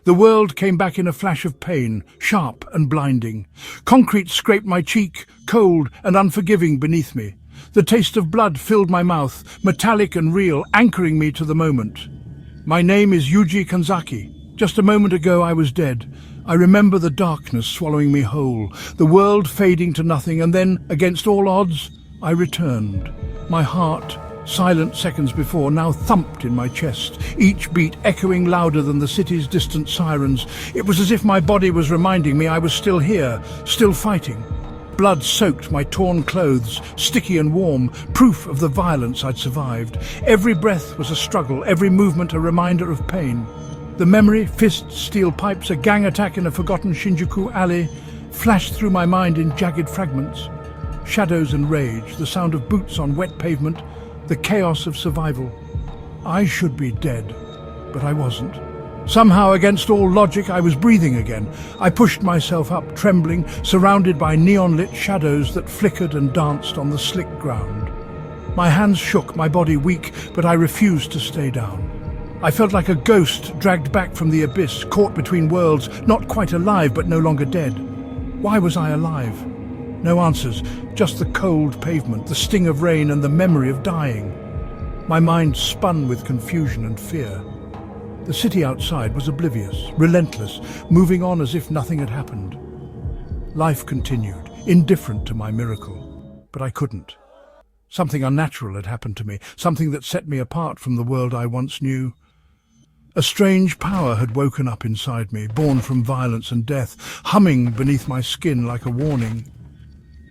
The world came back in a flash of pain, sharp and blinding. Concrete scraped my cheek, cold and unforgiving beneath me. The taste of blood filled my mouth, metallic and real, anchoring me to the moment. My name is Yuuji Kanzaki. Just a moment ago I was dead. I remember the darkness swallowing me whole, the world fading to nothing, and then, against all odds, I returned. My heart, silent seconds before, now thumped in my chest, each beat echoing louder than the city's distant sirens. It was as if my body was reminding me I was still here, still fighting. Blood soaked my torn clothes, sticky and warm, proof of the violence I'd survived. Every breath was a struggle, every movement a reminder of pain. The memory, fists, steel pipes, a gang attack in a forgotten Shinjuku alley, flashed through my mind in jagged fragments. Shadows and rage, the sound of boots on wet pavement, the chaos of survival. I should be dead, but I wasn't. Somehow, against all logic, I was breathing again. I pushed myself up, trembling, surrounded by neon-lit shadows that flickered and danced on the slick ground. My hands shook, my body weak, but I refused to stay down. I felt like a ghost dragged back from the abyss, caught between worlds, not quite alive, but no longer dead. Why was I alive? No answers, just the cold pavement, the sting of rain, and the memory of dying. My mind spun with confusion and fear. The city outside was oblivious, relentless, moving on as if nothing had happened. Life continued, indifferent to my miracle, but I couldn't. Something unnatural had happened to me, something that set me apart from the world I once knew. A strange power had woken up inside me, born from violence and death, humming beneath my skin like a warning.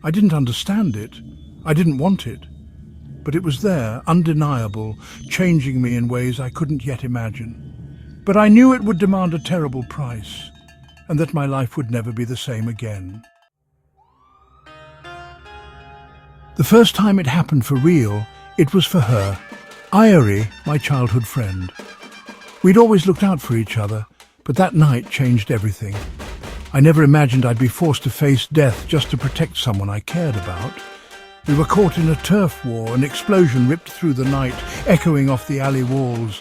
I didn't understand it. I didn't want it. But it was there, undeniable, changing me in ways I couldn't yet imagine. But I knew it would demand a terrible price, and that my life would never be the same again. The first time it happened for real, it was for her, Airi, my childhood friend. We'd always looked out for each other, but that night changed everything. I never imagined I'd be forced to face death just to protect someone I cared about. We were caught in a turf war, an explosion ripped through the night, echoing off the alley walls.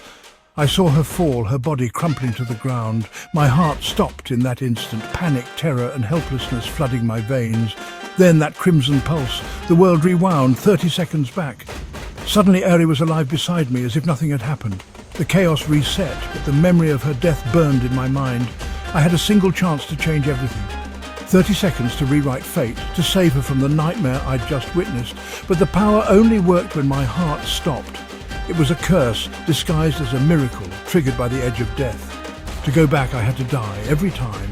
I saw her fall, her body crumpling to the ground. My heart stopped in that instant, panic, terror and helplessness flooding my veins. Then that crimson pulse, the world rewound 30 seconds back. Suddenly Airi was alive beside me, as if nothing had happened. The chaos reset, but the memory of her death burned in my mind. I had a single chance to change everything. 30 seconds to rewrite fate, to save her from the nightmare I'd just witnessed. But the power only worked when my heart stopped. It was a curse, disguised as a miracle, triggered by the edge of death. To go back, I had to die, every time.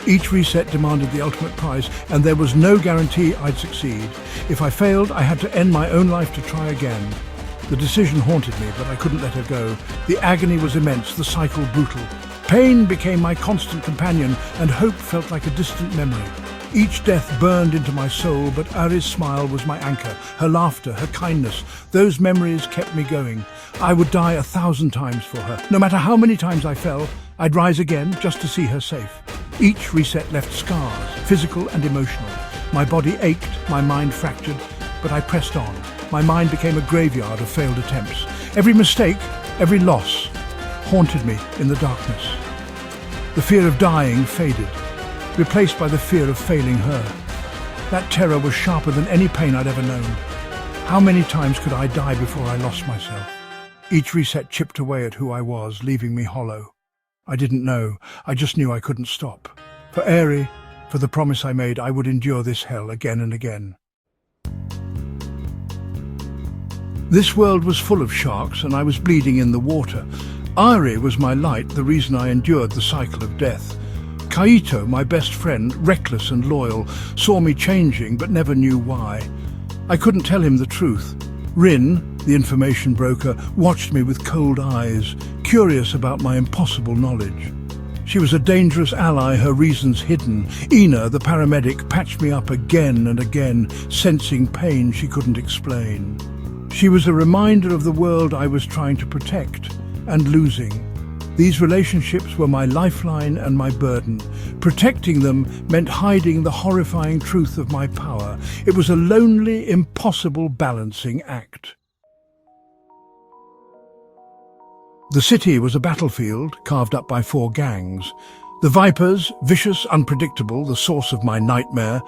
Each reset demanded the ultimate price, and there was no guarantee I'd succeed. If I failed, I had to end my own life to try again. The decision haunted me, but I couldn't let her go. The agony was immense, the cycle brutal. Pain became my constant companion, and hope felt like a distant memory. Each death burned into my soul, but Airi's smile was my anchor, her laughter, her kindness. Those memories kept me going. I would die 1,000 times for her. No matter how many times I fell, I'd rise again just to see her safe. Each reset left scars, physical and emotional. My body ached, my mind fractured, but I pressed on. My mind became a graveyard of failed attempts. Every mistake, every loss, haunted me in the darkness. The fear of dying faded, replaced by the fear of failing her. That terror was sharper than any pain I'd ever known. How many times could I die before I lost myself? Each reset chipped away at who I was, leaving me hollow. I didn't know. I just knew I couldn't stop. For Airi, for the promise I made, I would endure this hell again and again. This world was full of sharks, and I was bleeding in the water. Airi was my light, the reason I endured the cycle of death. Kaito, my best friend, reckless and loyal, saw me changing but never knew why. I couldn't tell him the truth. Rin, the information broker, watched me with cold eyes, curious about my impossible knowledge. She was a dangerous ally, her reasons hidden. Ina, the paramedic, patched me up again and again, sensing pain she couldn't explain. She was a reminder of the world I was trying to protect and losing. These relationships were my lifeline and my burden. Protecting them meant hiding the horrifying truth of my power. It was a lonely, impossible balancing act. The city was a battlefield carved up by 4 gangs. The Vipers, vicious, unpredictable, the source of my nightmare.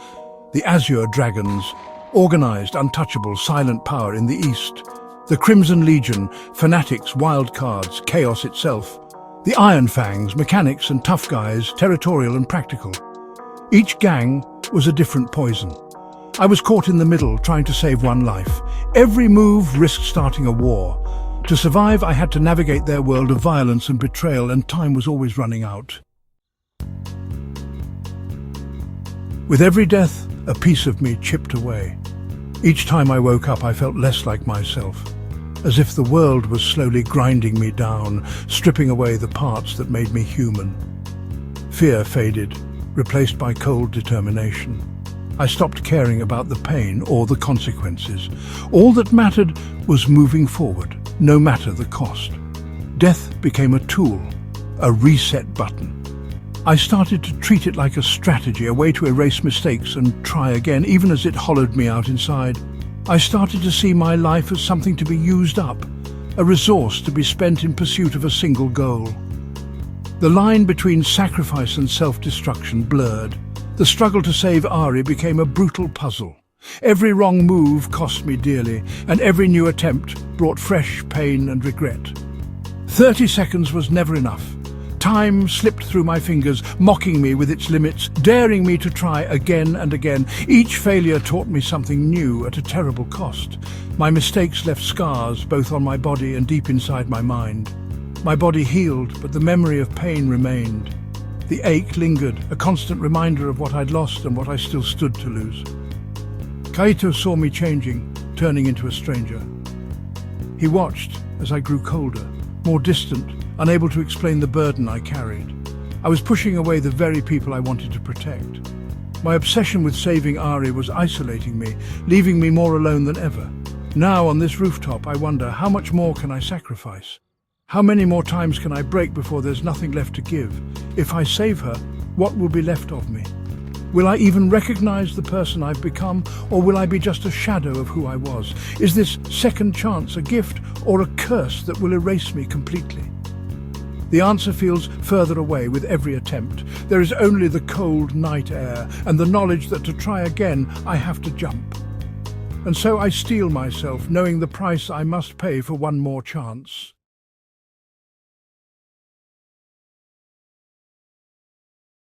The Azure Dragons, organized, untouchable, silent power in the east. The Crimson Legion, fanatics, wild cards, chaos itself. The Iron Fangs, mechanics and tough guys, territorial and practical. Each gang was a different poison. I was caught in the middle, trying to save one life. Every move risked starting a war. To survive, I had to navigate their world of violence and betrayal, and time was always running out. With every death, a piece of me chipped away. Each time I woke up, I felt less like myself, as if the world was slowly grinding me down, stripping away the parts that made me human. Fear faded, replaced by cold determination. I stopped caring about the pain or the consequences. All that mattered was moving forward, no matter the cost. Death became a tool, a reset button. I started to treat it like a strategy, a way to erase mistakes and try again, even as it hollowed me out inside. I started to see my life as something to be used up, a resource to be spent in pursuit of a single goal. The line between sacrifice and self-destruction blurred. The struggle to save Airi became a brutal puzzle. Every wrong move cost me dearly, and every new attempt brought fresh pain and regret. 30 seconds was never enough. Time slipped through my fingers, mocking me with its limits, daring me to try again and again. Each failure taught me something new at a terrible cost. My mistakes left scars both on my body and deep inside my mind. My body healed, but the memory of pain remained. The ache lingered, a constant reminder of what I'd lost and what I still stood to lose. Kaito saw me changing, turning into a stranger. He watched as I grew colder, more distant, unable to explain the burden I carried. I was pushing away the very people I wanted to protect. My obsession with saving Airi was isolating me, leaving me more alone than ever. Now, on this rooftop, I wonder, how much more can I sacrifice? How many more times can I break before there's nothing left to give? If I save her, what will be left of me? Will I even recognize the person I've become, or will I be just a shadow of who I was? Is this second chance a gift or a curse that will erase me completely? The answer feels further away with every attempt. There is only the cold night air and the knowledge that to try again, I have to jump. And so I steel myself, knowing the price I must pay for one more chance.